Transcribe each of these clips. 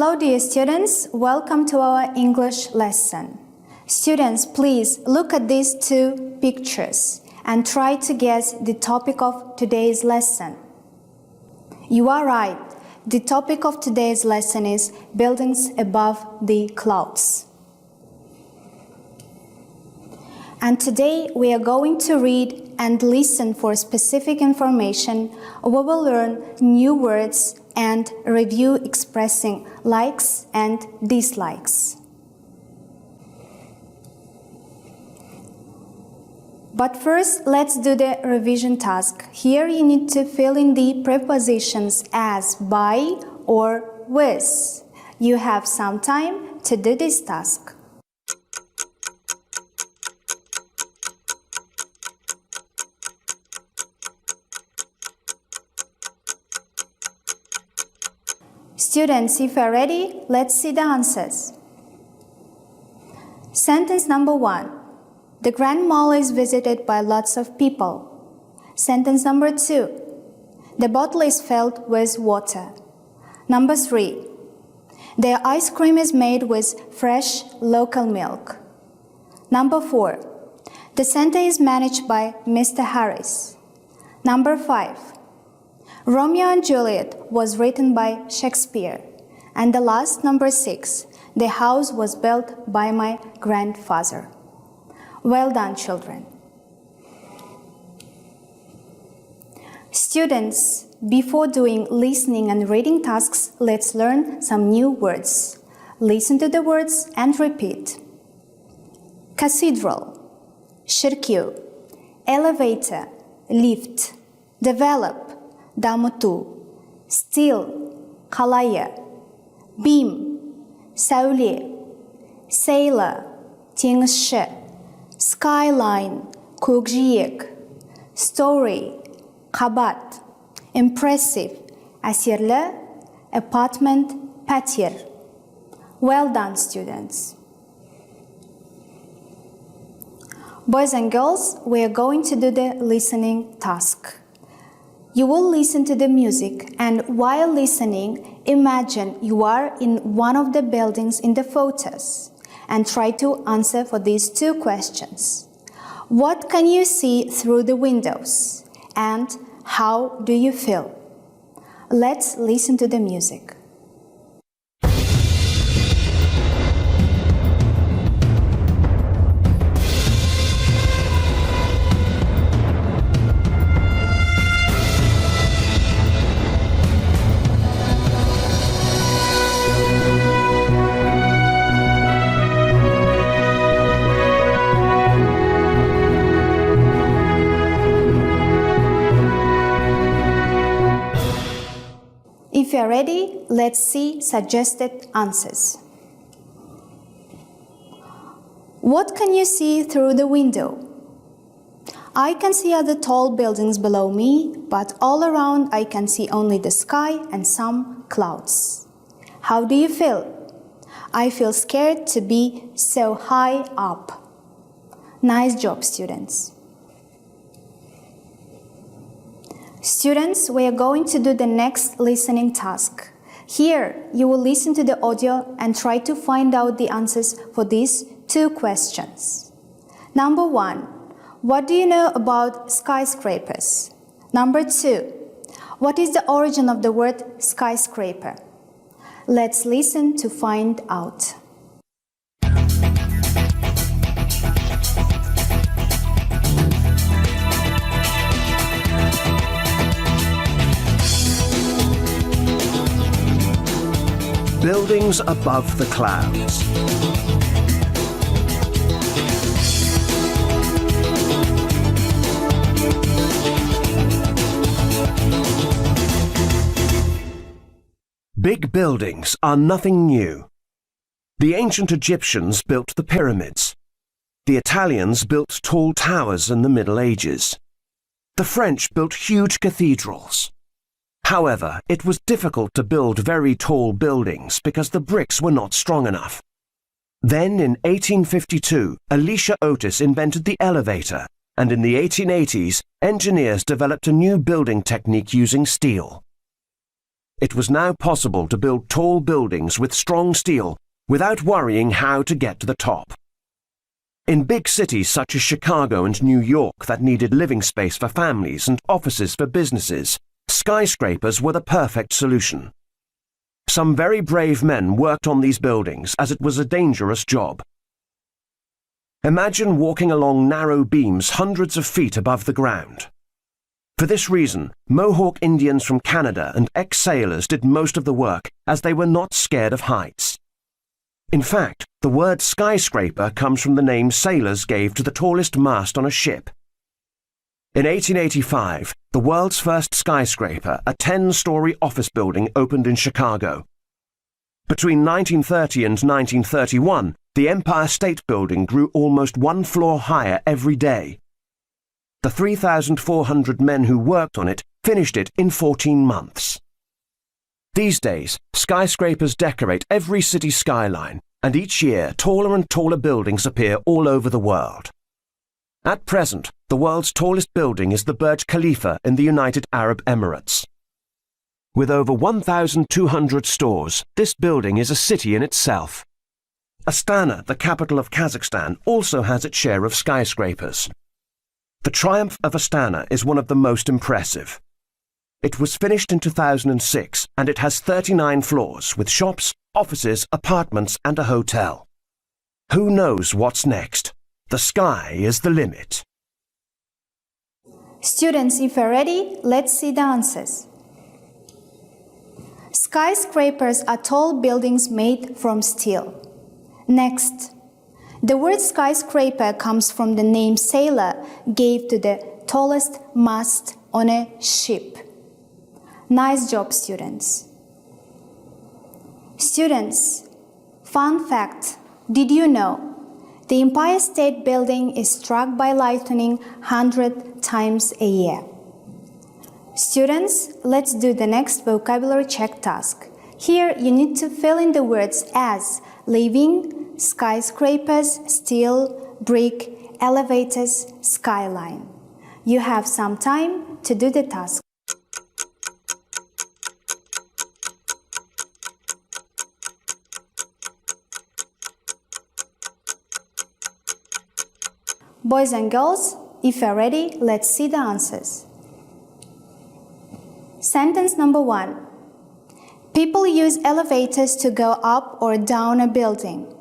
Hello dear students, welcome to our English lesson. Students, please look at these two pictures and try to guess the topic of today's lesson. You are right, the topic of today's lesson is buildings above the clouds. And today we are going to read and listen for specific information. We will learn new words and review expressing likes and dislikes. But first, let's do the revision task. Here you need to fill in the prepositions as, by, or with. You have some time to do this task. Students, if you are ready, let's see the answers. Sentence number 1. The Grand Mall is visited by lots of people. Sentence number 2. The bottle is filled with water. Number 3. Their ice cream is made with fresh local milk. Number 4. The center is managed by Mr. Harris. Number 5. Romeo and Juliet was written by Shakespeare. And the last, number 6, the house was built by my grandfather. Well done, children. Students, before doing listening and reading tasks, let's learn some new words. Listen to the words and repeat. Cathedral, шіркеу, elevator, lift, develop, дамыту, still, қалайы, beam, сәуле, sailor, теңізші, skyline, көкжиек, story, қабат, impressive, әсерлі, apartment, пәтер. Well done, students. Boys and girls, we are going to do the listening task. You will listen to the music, and while listening, imagine you are in one of the buildings in the photos and try to answer for these two questions. What can you see through the windows? And how do you feel? Let's listen to the music. If you are ready, let's see suggested answers. What can you see through the window? I can see other tall buildings below me, but all around I can see only the sky and some clouds. How do you feel? I feel scared to be so high up. Nice job, students. Students, we are going to do the next listening task. Here, you will listen to the audio and try to find out the answers for these two questions. Number 1. What do you know about skyscrapers? Number 2. What is the origin of the word skyscraper? Let's listen to find out. Buildings above the clouds. Big buildings are nothing new. The ancient Egyptians built the pyramids. The Italians built tall towers in the Middle Ages. The French built huge cathedrals. However, it was difficult to build very tall buildings because the bricks were not strong enough. Then in 1852, Elisha Otis invented the elevator, and in the 1880s, engineers developed a new building technique using steel. It was now possible to build tall buildings with strong steel without worrying how to get to the top. In big cities such as Chicago and New York that needed living space for families and offices for businesses, skyscrapers were the perfect solution. Some very brave men worked on these buildings as it was a dangerous job. Imagine walking along narrow beams hundreds of feet above the ground. For this reason, Mohawk Indians from Canada and ex-sailors did most of the work as they were not scared of heights. In fact, the word skyscraper comes from the name sailors gave to the tallest mast on a ship. In 1885, the world's first skyscraper, a 10-story office building, opened in Chicago. Between 1930 and 1931, the Empire State Building grew almost one floor higher every day. The 3,400 men who worked on it finished it in 14 months. These days, skyscrapers decorate every city skyline, and each year taller and taller buildings appear all over the world. At present, the world's tallest building is the Burj Khalifa in the United Arab Emirates. With over 1,200 stores, this building is a city in itself. Astana, the capital of Kazakhstan, also has its share of skyscrapers. The Triumph of Astana is one of the most impressive. It was finished in 2006 and it has 39 floors with shops, offices, apartments and a hotel. Who knows what's next? The sky is the limit. Students, if you're ready, let's see the answers. Skyscrapers are tall buildings made from steel. Next, the word skyscraper comes from the name sailor gave to the tallest mast on a ship. Nice job, students. Students, fun fact, did you know the Empire State Building is struck by lightning 100 times a year? Students, let's do the next vocabulary check task. Here you need to fill in the words as living, skyscrapers, steel, brick, elevators, skyline. You have some time to do the task. Boys and girls, if you're ready, let's see the answers. Sentence number 1. People use elevators to go up or down a building.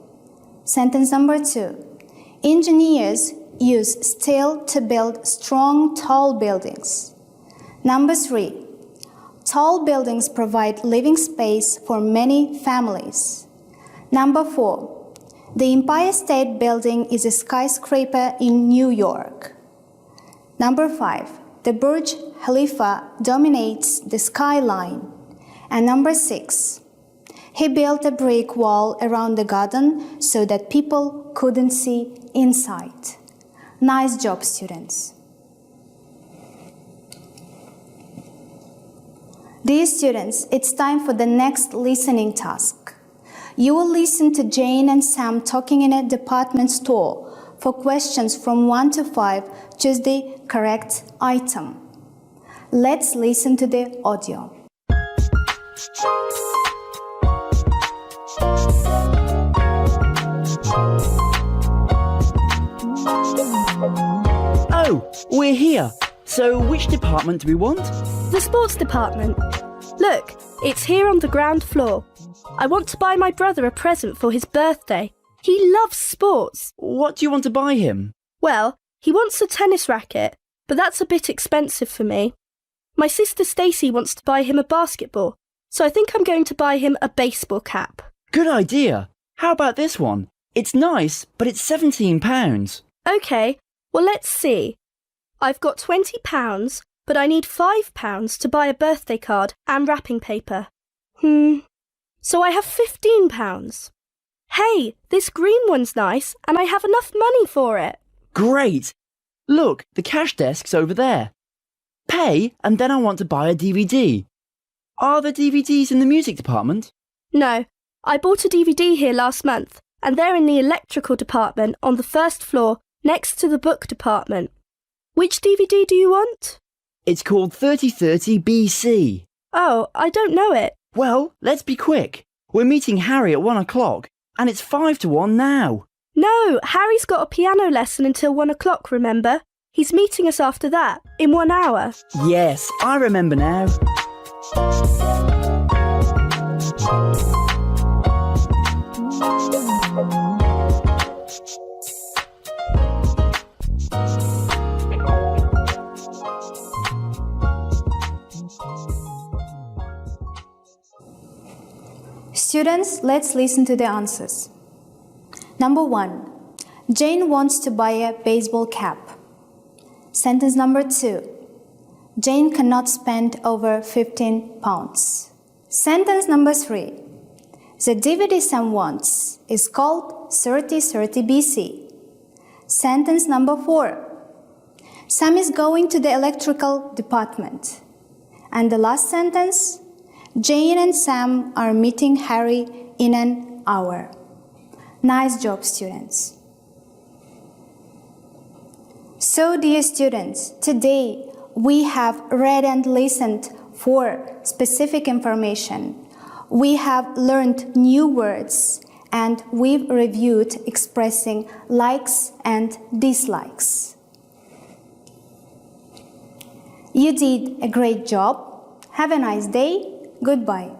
Sentence number 2. Engineers use steel to build strong, tall buildings. Number 3. Tall buildings provide living space for many families. Number 4. The Empire State Building is a skyscraper in New York. Number 5. The Burj Khalifa dominates the skyline. And number 6. He built a brick wall around the garden so that people couldn't see inside. Nice job, students. Dear students, it's time for the next listening task. You will listen to Jane and Sam talking in a department store. For questions from 1 to 5, choose the correct item. Let's listen to the audio. Oh, we're here. So which department do we want? The sports department. Look, it's here on the ground floor. I want to buy my brother a present for his birthday. He loves sports. What do you want to buy him? Well, he wants a tennis racket, but that's a bit expensive for me. My sister Stacey wants to buy him a basketball, so I think I'm going to buy him a baseball cap. Good idea. How about this one? It's nice, but it's £17. OK, well let's see. I've got £20, but I need £5 to buy a birthday card and wrapping paper. So I have £15. Hey, this green one's nice, and I have enough money for it. Great. Look, the cash desk's over there. Pay, and then I want to buy a DVD. Are there DVDs in the music department? No, I bought a DVD here last month, and they're in the electrical department on the first floor next to the book department. Which DVD do you want? It's called 3030 BC. Oh, I don't know it. Well, let's be quick. We're meeting Harry at 1 o'clock, and it's 5 to 1 now. No, Harry's got a piano lesson until 1 o'clock, remember? He's meeting us after that, in 1 hour. Yes, I remember now. Students, let's listen to the answers. Number 1. Jane wants to buy a baseball cap. Sentence number 2. Jane cannot spend over 15 pounds. Sentence number 3. The DVD Sam wants is called 3030 BC. Sentence number 4. Sam is going to the electrical department. And the last sentence, Jane and Sam are meeting Harry in an hour. Nice job, students. So, dear students, today we have read and listened for specific information. We have learned new words and we've reviewed expressing likes and dislikes. You did a great job. Have a nice day. Goodbye.